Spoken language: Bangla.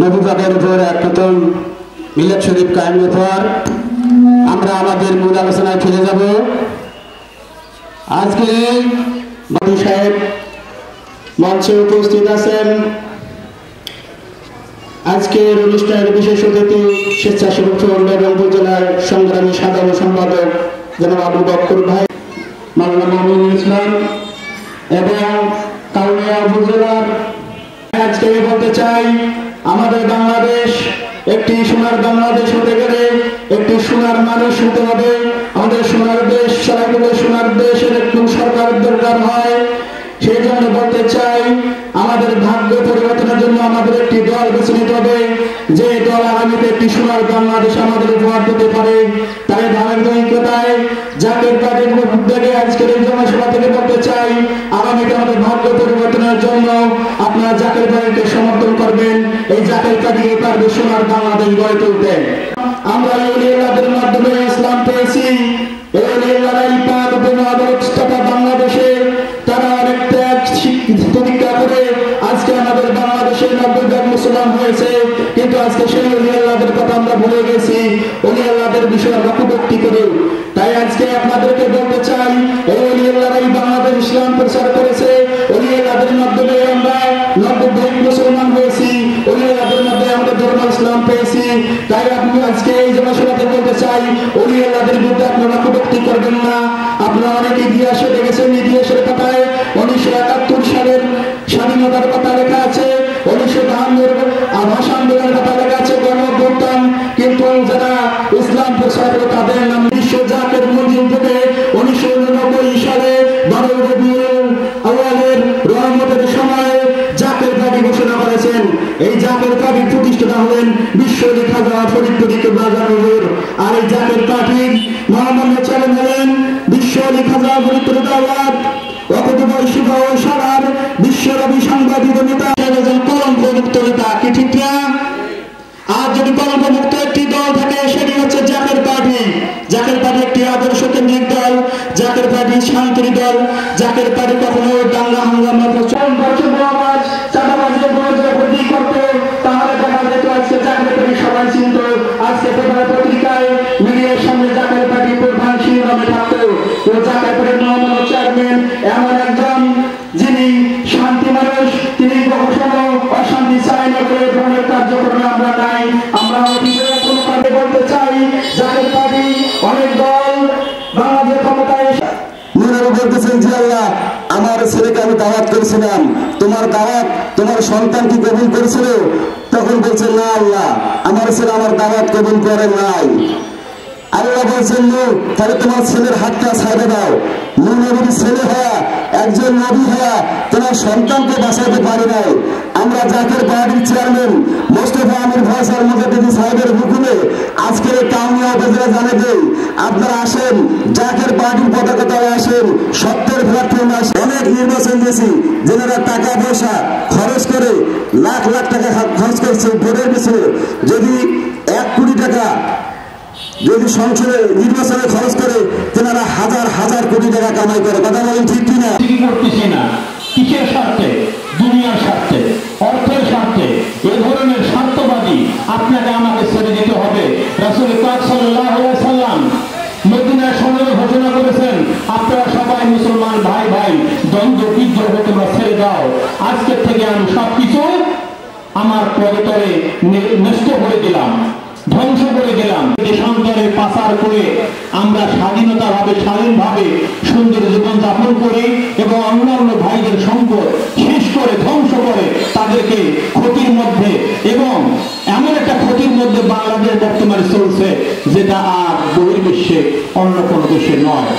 নবীবাগের উপর এক নতুন মিলাদ শরীফ কায়েমের পর আমরা আমাদের মূল আলোচনায় ফিরে যাব। আজকে মধু সাহেব মঞ্চে উপস্থিত আছেন। আজকের অনুষ্ঠানের বিশেষ অতিথি স্বেচ্ছাসেবক ফ্রন্ট রংপুর জেলার সংগ্রামী সাধারণ সম্পাদক জনাব আবু বকর ভাই, মাওলানা মমিনুল ইসলাম এবং কাউনিয়া উপজেলার। আজকে বলতে চাই, আমাদের বাংলাদেশ একটি সোনার বাংলাদেশ হতে গেলে একটি সোনার মানুষ হতে হবে। আমাদের সোনার দেশ চালাতে সোনার দেশের একটু সরকার দরকার হয়। সেই জন্য বলতে চাই, আমাদের ভাগ্য পরিবর্তনের জন্য আমাদের একটি দল বেছে নিতে হবে, যে দল আগামীতে একটি সোনার বাংলাদেশ আমাদের উপহার দিতে পারে। তাই ধারাবাহিকতায় জাতীয় পার্টির উদ্যোগে আজকের এই জনসভা থেকে বলতে চাই, আগামীতে আমাদের ভাগ্য পরিবর্তনের জন্য আপনারা জাতীয় পার্টিকে সমর্থন করবেন। এই জাতীয় পার্টি পারবে সোনার বাংলাদেশ গড়ে তুলতে। আমরা ইউনিয়নের মাধ্যমে ইসলাম পেয়েছি। এই ইউনিয়নের পাক তথা বাংলাদেশে তারা অনেক ত্যাগ প্রতিজ্ঞা করে আজকে আমাদের বাংলাদেশের 90% মুসলমান হয়েছে, কিন্তু আজকে সেই অলিয়াল্লাহদের কথা আমরা ভুলে গেছি, অলিয়াল্লাহদের বিষয়ে রক্ষভক্তি করে। তাই আজকে আপনাদেরকে বলতে চাই, এই অলিয়াল্লাহরাই বাংলাদেশ ইসলাম প্রচার করেছে। অলিয়াল্লাহদের মাধ্যমে আমরা 90% মুসলমান হয়েছি, অলিয়াল্লাহদের মাধ্যমে আমরা ধর্ম ইসলাম পেয়েছি। তাই আপনি আজকে এই জনসভাতে বলতে চাই, অলিয়াল্লাহদের বিরুদ্ধে আপনারা রক্ষভক্তি করবেন না। আপনারা অনেক ইতিহাসে দেখেছেন, ইতিহাসের কথায় 1971 সালের স্বাধীনতার কথা লেখা আছে, 1952 ভাষা আন্দোলনের কথা লেখা আছে, গণঅভ্যুত্থান। কিন্তু যারা ইসলাম প্রচার করে তাদের নাম বিশ্ব জাকের মন্দির থেকে 1989 সালে 12 রবিউল আউয়ালের রহমতের সময় জাকের পার্টি ঘোষণা করেছেন। এই জাকের পার্টির প্রতিষ্ঠাতা হলেন বিশ্ব খাজা ফরিদপুর বাজার হুজুর। আর এই জাকের পার্টির মহামান্য চালক হলেন বিশ্ব খাজা ফরিদপুর দাওয়াত বিশ্বব্যাপী সাংবাদিক নেতা, কলঙ্ক মুক্ত নেতা। কি ঠিক না? আর যদি কলঙ্ক মুক্ত একটি দল থাকে সেটি হচ্ছে জাকের পার্টি। জাকের পার্টি একটি আদর্শ কেন্দ্রিক দল, জাকের পার্টি শান্তির দল। জাকের পার্টি কখনো দাঙ্গা হাঙ্গামা করতে, তাহলে দেখা যেত আজকে জাকের পার্টি সবাই চিনত। আজকে পত্রিকায় মিডিয়ার সামনে জাকের পার্টি প্রধান শিরোনামে থাকতো। জাকের পার্টির মহামান্য চেয়ারম্যান এমন একজন যিনি শান্তি মানুষ, তিনি কখনো অশান্তি চাই না করে ধরনের কার্যক্রমে আমরা নাই। আমরা কোনো কাজে বলতে চাই, জাকের পার্টি অনেক দল বাংলাদেশ ক্ষমতায় বলতেছেন যে আল্লাহ, আমার ছেলেকে আমি দাওয়াত করেছিলাম, তোমার দাওয়াত তোমার সন্তান কি কবুল করেছিল? তখন বলছেন না আল্লাহ, আমার ছেলে আমার দাওয়াত কবুল করে নাই। আল্লাহ বলছেন তাহলে তোমার ছেলের হাতটা ছাড়ে দাও। নবীর ছেলে হওয়া, একজন নবী হওয়া তোমার সন্তানকে বাঁচাতে পারে নাই। আমরা জাকের পার্টির চেয়ারম্যান মোস্তফা আমির ফয়সাল মুজাদ্দিদি সাহেবের হুকুমে আজকের কাউনিয়া উপজেলা জানে দেই, আপনারা আসেন, জাকের পার্টির পতাকা তলে আসেন, সত্যের প্ল্যাটফর্মে আসেন। অনেক নির্বাচন দিয়েছি, যারা টাকা পয়সা খরচ করে লাখ লাখ টাকা খরচ করছে ভোটের পিছনে। যদি 1 কোটি টাকা যদি সংসদে নির্বাচনে খরচ করে, তেনারা হাজার হাজার কোটি টাকা কামাই করে। কথা বলেন ঠিক কিনা? করতেছি না কিসের স্বার্থে? দুনিয়ার স্বার্থে, অর্থের স্বার্থে। এ ধরনের স্বার্থবাদী আপনাকে আমাকে ছেড়ে দিতে হবে। রাসূল পাক সাল্লাল্লাহু আলাইহি ওয়াসাল্লাম মদিনার সময় ঘোষণা করেছেন, আপনারা সবাই মুসলমান ভাই ভাই, দ্বন্দ্ব বিদ্রোহ তোমরা ছেড়ে দাও। আজকের থেকে আমি সবকিছু আমার পদতলে নষ্ট করে দিলাম, ধ্বংস করে দিলাম। দেশান্তরে পাচার করে আমরা স্বাধীনভাবে সুন্দর জীবন যাপন করি এবং অন্যান্য ভাইদের সম্পদ শেষ করে ধ্বংস করে তাদেরকে ক্ষতির মধ্যে, এবং এমন একটা ক্ষতির মধ্যে বাংলাদেশ বর্তমানে চলছে যেটা আর বহির্বিশ্বে অন্য কোনো দেশে নয়।